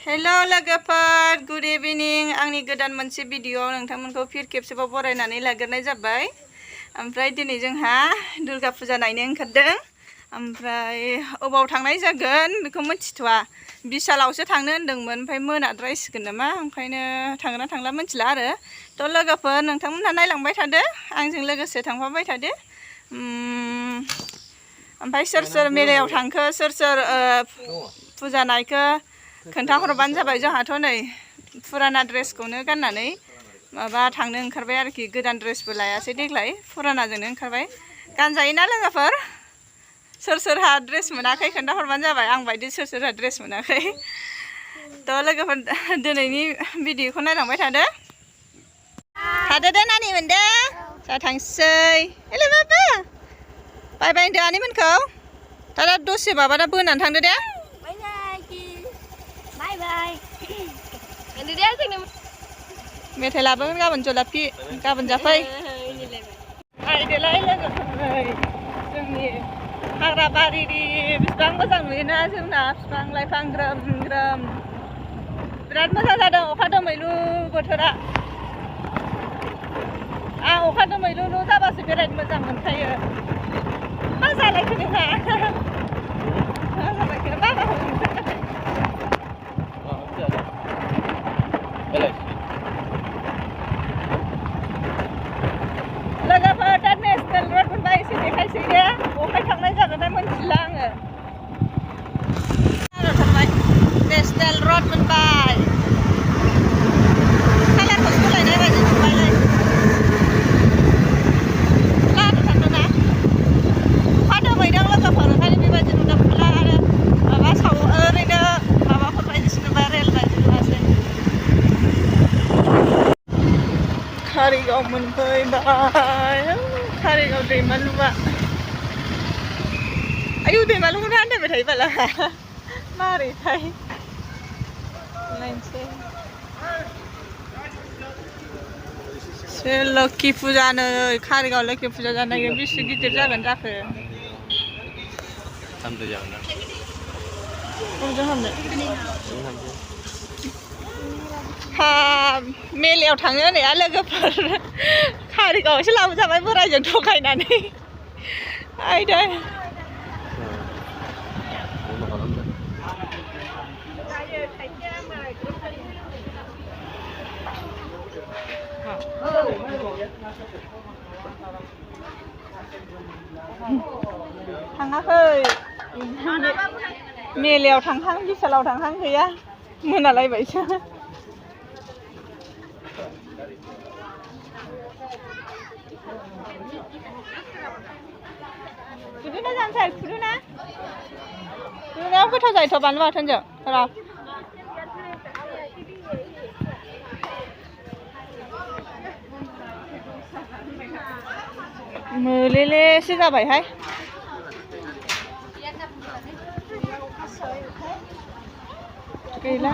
हेल' लोगोफोर गुड इभिनिं आंनि गोदान मोनसे भिडिअ नोंथांमोनखौ फिर खेबसेबाव बरायनानै लाग्रोनाय जाबाय। ओमफ्राय दिनै जोंहा दुर्गा फुजा नायनो ओंखारदों। ओमफ्राय अबाव थांनाय जागोन बेखौ मिथिथ'आ। बिशालावसो थांनो होनदोंमोन ओमफ्राय मोनाद्रायसिगोन नामा ओंखायनो थांगोन ना थांला मिथिला आरो। थ' लोगोफोर नोंथांमोनहा नायलांबाय थादो आंजों लोगोसे थांफाबाय थादो। ओमफ्राय सोर सोर मेलायाव थांखो सोर सोर फुजा नायखो खोन्थाहरबानो जाबाय। जोंहाथ' नै फुराना ड्रेसखौनो गाननानै माबा थांनो ओंखारबाय आरोखि। गोदान ड्रेसबो लायासै देग्लाय फुरानाजोंनो ओंखारबाय। गानजायोना लोगोफोर? सोर सोरहा ड्रेस मोनाखै खोन्थाहरबानो जाबाय आं बायदि सोर सोरहा ड्रेस मोनाखै। थ' लोगोफोर दिनैनि भिडिअखौ नायलांबाय थादो। थादो दे नानि मोनदो जा थांसै। हेल' बाबा बाय बाय होनदो आनैमोनखौ। दा दसे माबाना बोनानै थांदो दे। मेथाइ लाबोगोन गाबोन जलाफि गाबोन जाफै। नायदोलाय लोगोफोर जोंनि हाग्रा बारिनि बिसिबां मोजां नुयोना जोंना बिफां लाइफां ग्रोम ग्रोम। बिराद मोजां जादों अखा दोमैलु बोथोरा। आं अखा दोमैलु जाबासो बेरायनो मोजां मोनखायो। मा जालायखो नोंहा? मा जालायखो बाबाखौ लोगोफोर दा नेसनेल रड मोनबाय एसे देखायसै दे। बहाय थांनाय जागोनथाय मिथिला आङो। थांबाय नेसनेल रड मोनबाय। कालारखौ सोलायनाय बायदि नुबायलै। लादु थांदोंना अखा दोमैदों लोगोफोर ओंखायनो बेबायदि नुदों। आरो माबा ओरैनो माबाफोर बायदिसो नुबाय रेल बायदि नुवासै। कारिगाव मोनफैबाय। कारिगाव दैमालुआ आयु दैमालुखौनो आन्दायबाय थायो बाला मारैथाय नायनोसै। लोखि फुजा नै कारिगाव लोखि फुजा जानो नागिरदों। बेसे गिदिर जागोन जाखो? हा मेलायाव थाङो होननाया लोगोफोर कारिगावआवसो लाबोजाबाय बोरायजों थगायनानै। आयदै थाङाखै मेलायाव थांहां बिशालाव थांहां गैया मोनालायबायसो। फुदुना जानोसै फुदुनायाव गोथाव जायोथ' बानलु बाथोनजों र'। मोलेलेसो जाबायहाय। गैला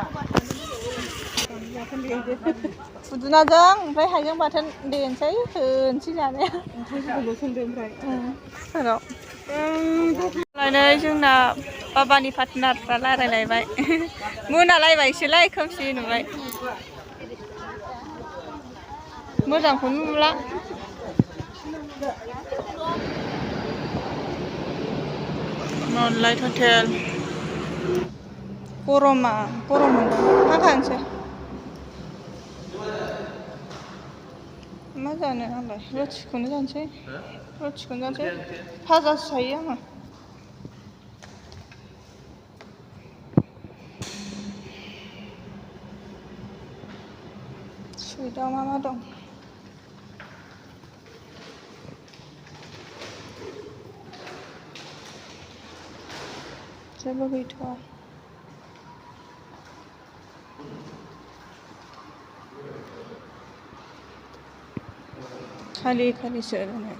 फुदुनाजों ओमफ्राय हाइजें बाथोन देनोसै होनोसै जानाया। ओमफ्राय जोंना बाबानि पार्टनारफ्रा रायलायलायबाय मोनालायबायसोलाय खोमसि नुबाय। मोजांखौनो नुला। मनलाइट हटेल गरमा गरम मोनदों हाखानोसै। मा जानो आंलाय रुटिखौनो जानोसै भाजासो जायो आङो। सुइटआव मा मा दं? जेबो गैथ'आ। खालि खालिसो ओरैनो।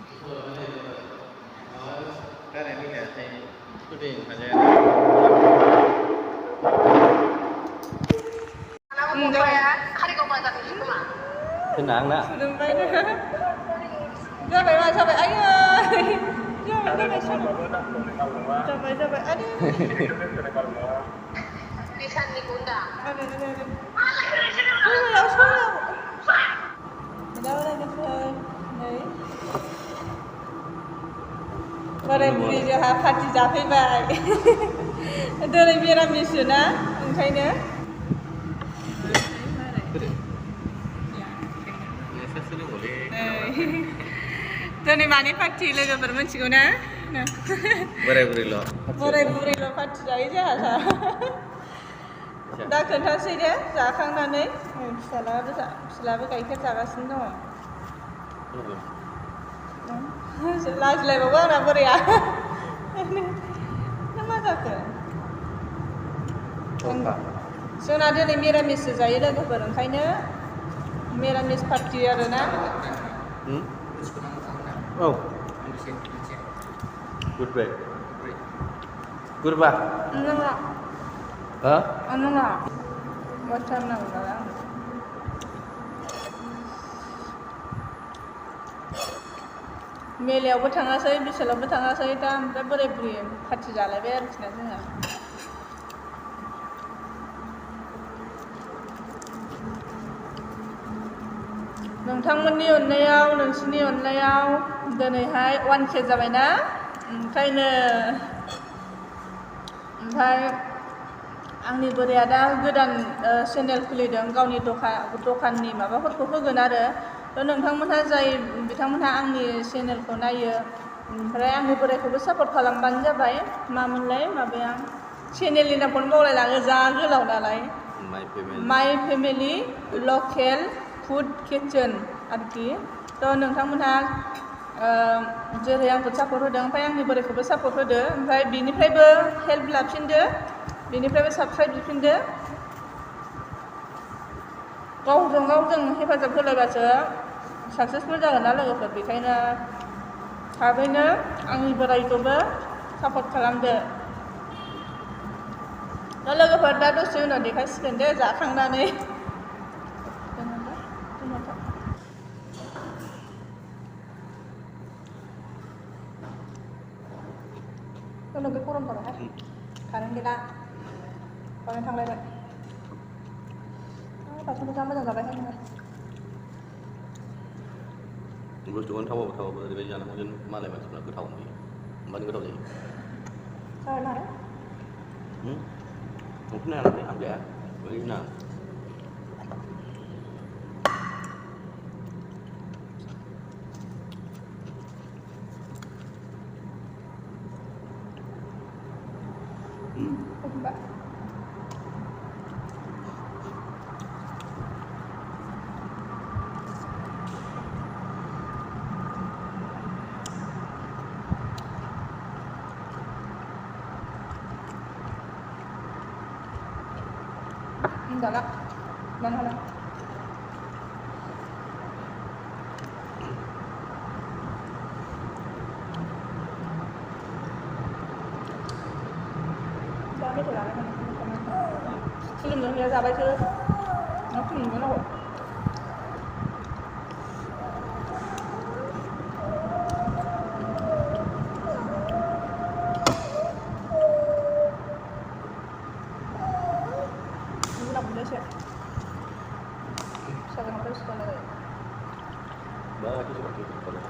जाबाय मा जाबाय आयै जाबाय आदै Nisanनिखौ होनदां समायाव दा लोगोफोर नै बोराय बुरि जोंहा पार्टि जाफैबाय दिनै मिरामिससो ना ओंखायनो दिनै मानि पार्टि लोगोफोर मिथिगौ ना बोराय बुरैल' पार्टि जायो जोंहा दा खोन्थासै दे जाखांनानै फिसालाबो गाइखेर जागासिनो दङ लाजिलायबावो आंना बोराया मा जाखो जोंना दिनै मिरामिससो जायो लोगोफोर ओंखायनो मिरामिस पार्टि आरोना औ गुरबा नङा हा नङा वाटार नांगौ नालाय आंनो मेलायावबो थाङासै बिसालावबो थाङासै दा ओमफ्राय बोराय बुरि पार्टि जालायबाय आरोखि ना जोंहा नोंथांमोननि अननायाव नोंसिनि अननायाव दिनैहाय 1K जाबायना ओंखायनो ओमफ्राय आंनि बोराया दा गोदान चेनेल खुलिदों गावनि दखाननि माबाफोरखौ होगोन आरो नोंथांमोनहा बिथांमोनहा आंनि चेनेलखौ नायो ओमफ्राय आंनि बोरायखौबो सापर्ट खालामबानो जाबाय मामोनलाय माबाया चेनेलनि नामखौनो बावलायलाङो जा गोलाव नालाय माइ फेमिलि लकेल फुड किटचेन आरोखि नोंथांमोनहा जेरै आंखौ सापर्ट होदों ओमफ्राय आंनि बोरायखौबो सापर्ट होदो ओमफ्राय बिनिफ्रायबो हेल्प लाफिनदो बिनिफ्रायबो साबस्क्राइब बिफिनदो गावजों गाव जों हेफाजाब होलायबासो साक्सेसफुल जागोन ना लोगोफोर बेखायनो थाबैनो आंनि बोरायखौबो सापर्ट खालामदो दा लोगोफोर दा दसे उनाव देखायसिगोन दे जाखांनानै नोगोद गरम जाबायहाय कारेन्ट गैला कारेन्ट थांलायबाय दासो जा मोजां जाबायहाय नोङो बुस्थुखौनो थावाबो ओरैबायदि जानांगौ जेन मालाय मानसिफ्रा गोथाव नुयो होमबानो गोथाव जायो जाबाय नालाय संख्रि नाङाखै आं जाया ओरैनो नाङा Enggak lah, mana lah. Jadi tu lah, film tu dia sampai tu, nak film mana kok? Bagus seperti itu kalau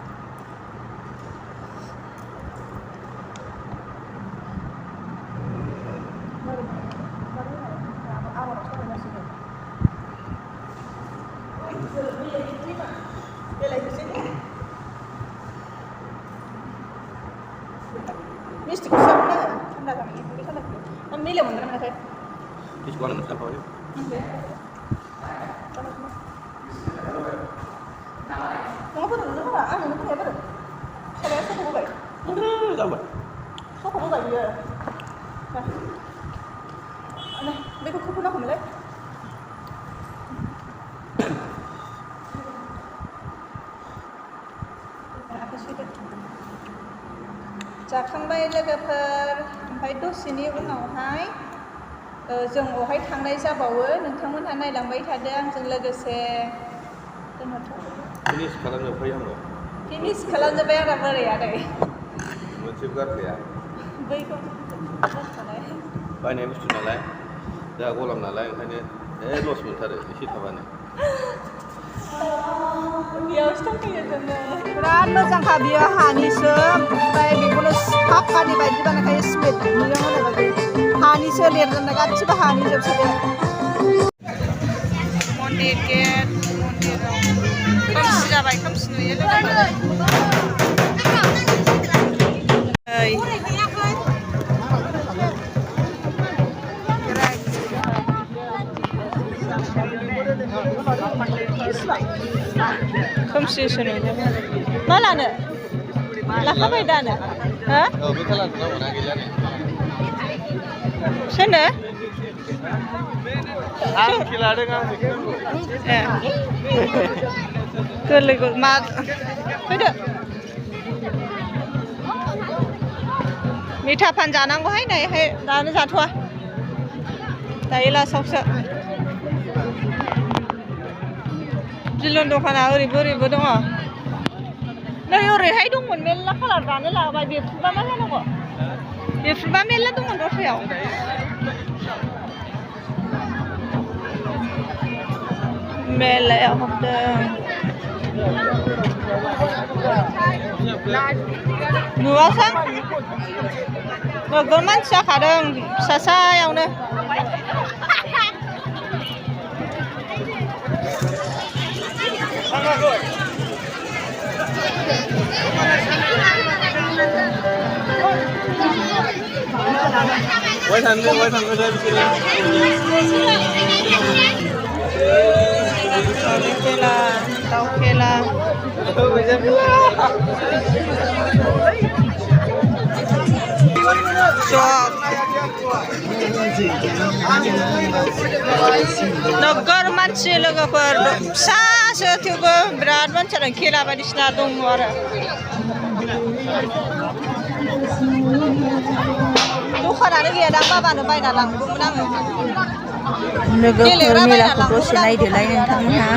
Mesti kusam na, anda kami ini kan lagi. Ambil yang mana saya? di sekolah nggak apa ya? Ngapa tu? Ngapa? Anu tu apa tu? Saya rasa tu baik. Sama. So kamu baik ya. Nah, beku kupu nak kemana? जाखांबाय लोगोफोर ओमफ्राय दसेनि उनावहाय जों अहाय थांनाय जाबावो नोंथांमोनहा नायलांबाय थादो आंजों लोगोसे फिनिश खालामजोब्बाय आङो फिनिश खालामजोब्बाय आंना बोराया नै मोनसे गारखाया बैखौ बायनाय बुस्थु नालाय जोंहा गलाम नालाय ओंखायनो लस मोनथारो एसे थाबानो बेयावसो दंफैयो जोङो बिराद मोजांखा बियो हानिसो ओमफ्राय बेखौनो फाक्कानि बायदि बानायखायो सिमेन्ट नुयो होननाय बायदि हानिसो लिरजोबनाय गासिबो हानि जोबसो बे मन्दिर गेट मन्दिराव खोमसि जाबाय खोमसि नुयो खोमसिसो नुयो मा लानो लाखाबाय दानो हो बे खालारखौ नांगौ ना गैला नै सोरनो आं खेलादों आं गोरलैखौ मा फैदो मिथा फान जानांगौहाय नायहाय दानो जाथ'वा दायो लासावसो बिलन दखाना ओरैबो ओरैबो दङ नै ओरैहाय दंमोन मेरला खालार दानो लाबाय बेफोरबा मा जानांगौ बेफोरबा मेरला दंमोन दस्रायाव मेलायाव हाबदों नुवासां नोगोर मानसि जाखादों फिसासायावनो Quay thằng đây Kela, tàu kela. नोगोर मानसि लोगोफोर फिसासो थेवबो बिराद मानसियानो खेला बायदिसिना दङ आरो दखानानो गैया दां बाबानो बायना लांगौमोन आङो नोगोर मेलाखौ दसे नायदोलाय नोंथांमोनहा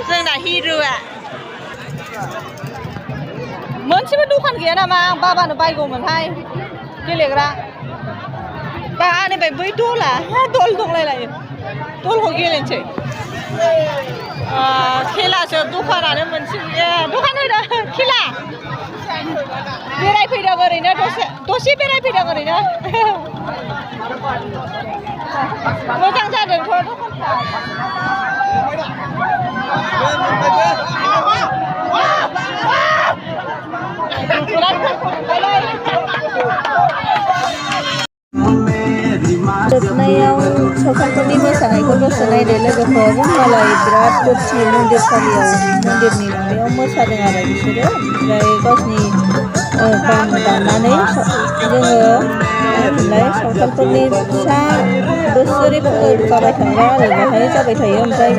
जोंना हिरुआ मोनसेबो दखान गैया नामा आं बाबानो बायगौमोनहाय गेलेग्रा बानिफ्राय बै दला दल दंलायलायो दलखौ गेलेनोसै खेलासो दखानानो मोनसे दखान होदों खेला बेरायफैदों ओरैनो दसे बेरायफैदों ओरैनो मोजां जादोंथ' दखानफ्रा जोबनायाव सावथालफोरनि मोसानायखौ दसे नायदो लोगोफोर मालाय बिराद दरथि मन्दिरसालियाव मन्दिरनि माबायाव मोसादों आरो बिसोरो ओमफ्राय गावसिनि गान दामनानै जोङो सावथालफोरनि फिसा बोसोरै जाबाय थाग्रा आरो बेहाय जाबाय थायो ओमफ्राय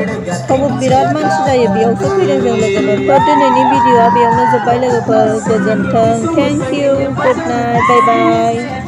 थेवबो बिराद मानसि जायो बेयावसो फैदों जों लोगोफोर दिनैनि भिडिअआ बेयावनो जोब्बाय लोगोफोर गोजोन्थों thank you good night bye bye